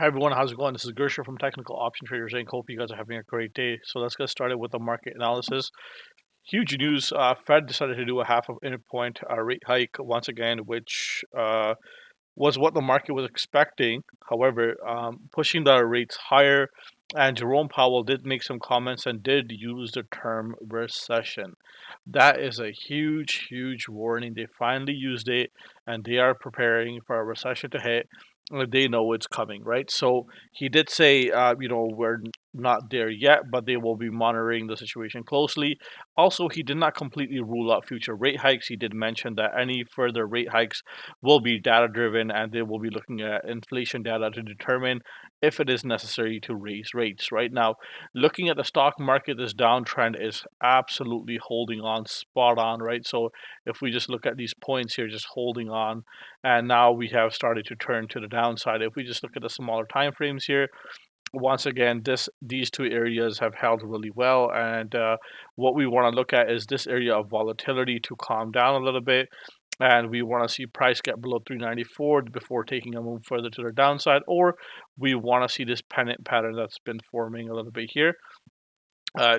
Hi everyone, how's it going? This is Gersha from Technical Option Traders Inc. Hope you guys are having a great day. So let's get started with the market analysis. Huge news: Fed decided to do a half of a point rate hike once again, which was what the market was expecting. However, pushing the rates higher, and Jerome Powell did make some comments and did use the term recession. That is a huge, huge warning. They finally used it, and they are preparing for a recession to hit. They know it's coming, right? So he did say, we're not there yet, but they will be monitoring the situation closely. Also, he did not completely rule out future rate hikes. He did mention that any further rate hikes will be data driven, and they will be looking at inflation data to determine if it is necessary to raise rates. Right now, looking at the stock market, this downtrend is absolutely holding on spot on, right? So if we just look at these points here, just holding on, and now we have started to turn to the downside. If we just look at the smaller time frames here, once again, these two areas have held really well, and what we want to look at is this area of volatility to calm down a little bit, and we want to see price get below 394 before taking a move further to the downside, or we want to see this pennant pattern that's been forming a little bit here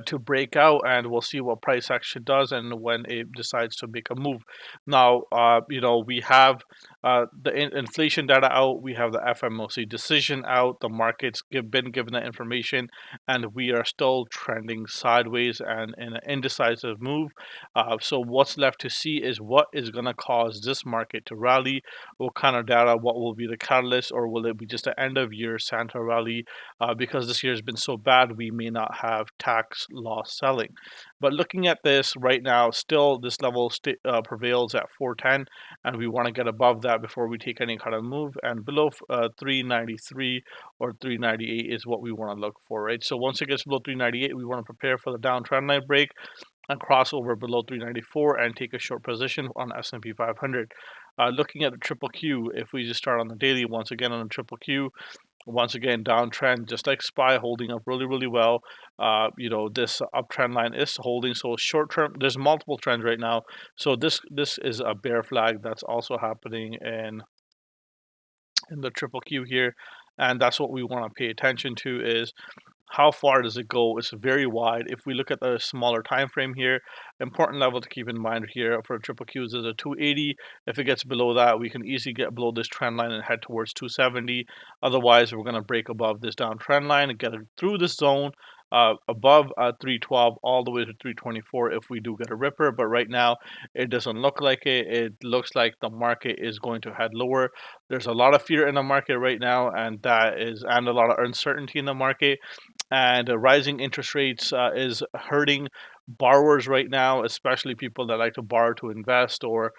to break out, and we'll see what price action does and when it decides to make a move. Now, we have the inflation data out, we have the FMOC decision out, the markets been given that information, and we are still trending sideways and in an indecisive move. So what's left to see is what is going to cause this market to rally, what kind of data, what will be the catalyst, or will it be just an end of year Santa rally? Because this year has been so bad, we may not have tax loss selling. But looking at this right now, still this level prevails at 410, and we want to get above that before we take any kind of move. And below 393 or 398 is what we want to look for, right? So once it gets below 398, we want to prepare for the downtrend line break and cross over below 394 and take a short position on S&P 500. Looking at the triple Q, if we just start on the daily once again on the triple Q, once again downtrend, just like SPY, holding up really, really well. This uptrend line is holding. So short term, there's multiple trends right now. So this is a bear flag that's also happening in the triple Q here, and that's what we want to pay attention to is how far does it go? It's very wide. If we look at the smaller time frame here, important level to keep in mind here for triple Qs is a 280. If it gets below that, we can easily get below this trend line and head towards 270. Otherwise, we're going to break above this down trend line and get it through this zone above 312 all the way to 324 if we do get a ripper. But right now, it doesn't look like it. It looks like the market is going to head lower. There's a lot of fear in the market right now, and a lot of uncertainty in the market, and rising interest rates is hurting borrowers right now, especially people that like to borrow to invest or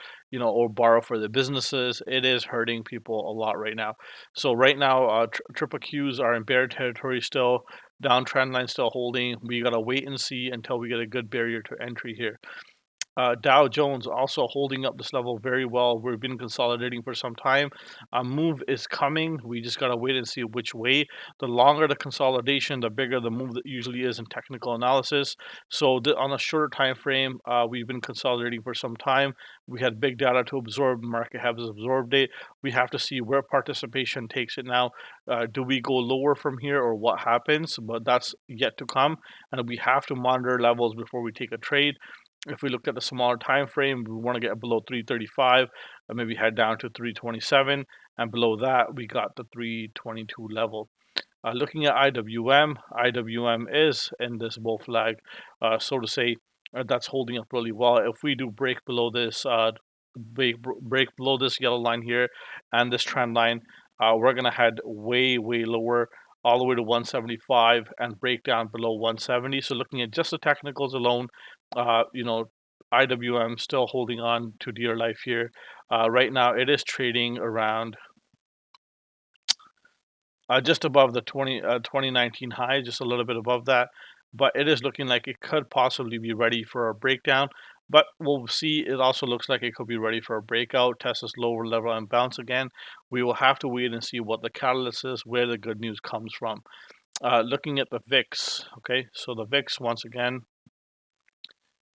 borrow for their businesses. It is hurting people a lot right now. So right now, triple Qs are in bear territory still. Downtrend line still holding. We gotta wait and see until we get a good barrier to entry here. Dow Jones also holding up this level very well. We've been consolidating for some time. A move is coming. We just got to wait and see which way. The longer the consolidation, the bigger the move that usually is in technical analysis. So on a shorter time frame, we've been consolidating for some time. We had big data to absorb. Market has absorbed it. We have to see where participation takes it now. Do we go lower from here or what happens? But that's yet to come. And we have to monitor levels before we take a trade. If we look at the smaller time frame, we want to get below 335 and maybe head down to 327, and below that we got the 322 level. Looking at IWM is in this bull flag, so to say. That's holding up really well. If we do break below this below this yellow line here and this trend line, we're gonna head way lower, all the way to 175 and break down below 170. So looking at just the technicals alone, IWM still holding on to dear life here. Right now, it is trading around just above the 2019 high, just a little bit above that. But it is looking like it could possibly be ready for a breakdown. But we'll see. It also looks like it could be ready for a breakout, test this lower level and bounce again. We will have to wait and see what the catalyst is, where the good news comes from. Looking at the VIX, okay, so the VIX once again,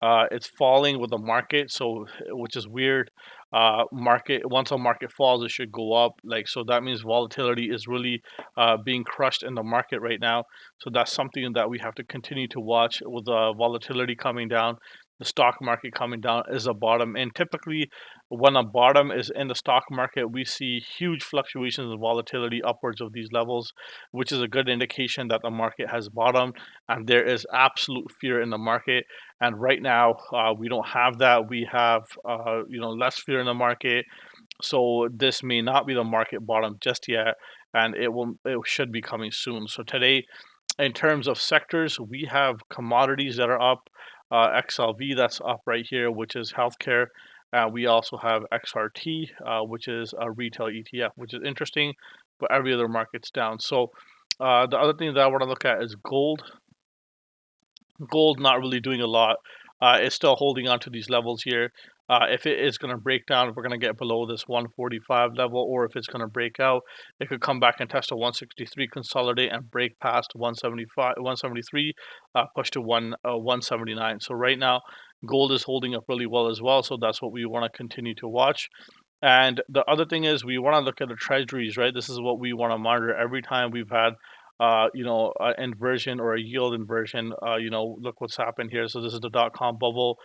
it's falling with the market, so which is weird. market once a market falls, it should go up. Like, so that means volatility is really being crushed in the market right now. So that's something that we have to continue to watch with the volatility coming down. The stock market coming down is a bottom, and typically when a bottom is in the stock market, we see huge fluctuations in volatility upwards of these levels, which is a good indication that the market has bottomed and there is absolute fear in the market. And right now, we don't have that. We have, less fear in the market. So this may not be the market bottom just yet, and it should be coming soon. So today, in terms of sectors, we have commodities that are up, XLV that's up right here, which is healthcare. We also have XRT, which is a retail ETF, which is interesting, but every other market's down. So the other thing that I want to look at is gold. Gold not really doing a lot. It's still holding on to these levels here. If it is going to break down, if we're going to get below this 145 level, or if it's going to break out, it could come back and test a 163, consolidate, and break past 175, 173, push to 179. So right now, gold is holding up really well as well. So that's what we want to continue to watch. And the other thing is we want to look at the treasuries, right? This is what we want to monitor every time we've had inversion or a yield inversion. Look what's happened here. So this is the dot-com bubble.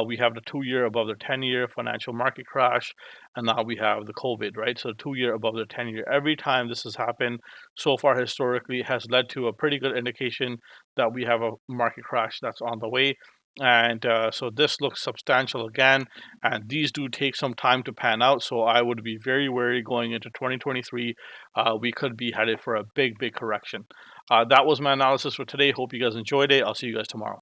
We have the 2-year above the 10-year financial market crash, and now we have the COVID, right? So the 2-year above the 10-year. Every time this has happened so far historically, it has led to a pretty good indication that we have a market crash that's on the way. And so this looks substantial again, and these do take some time to pan out. So I would be very wary going into 2023. We could be headed for a big correction. That was my analysis for today. Hope you guys enjoyed it. I'll see you guys tomorrow.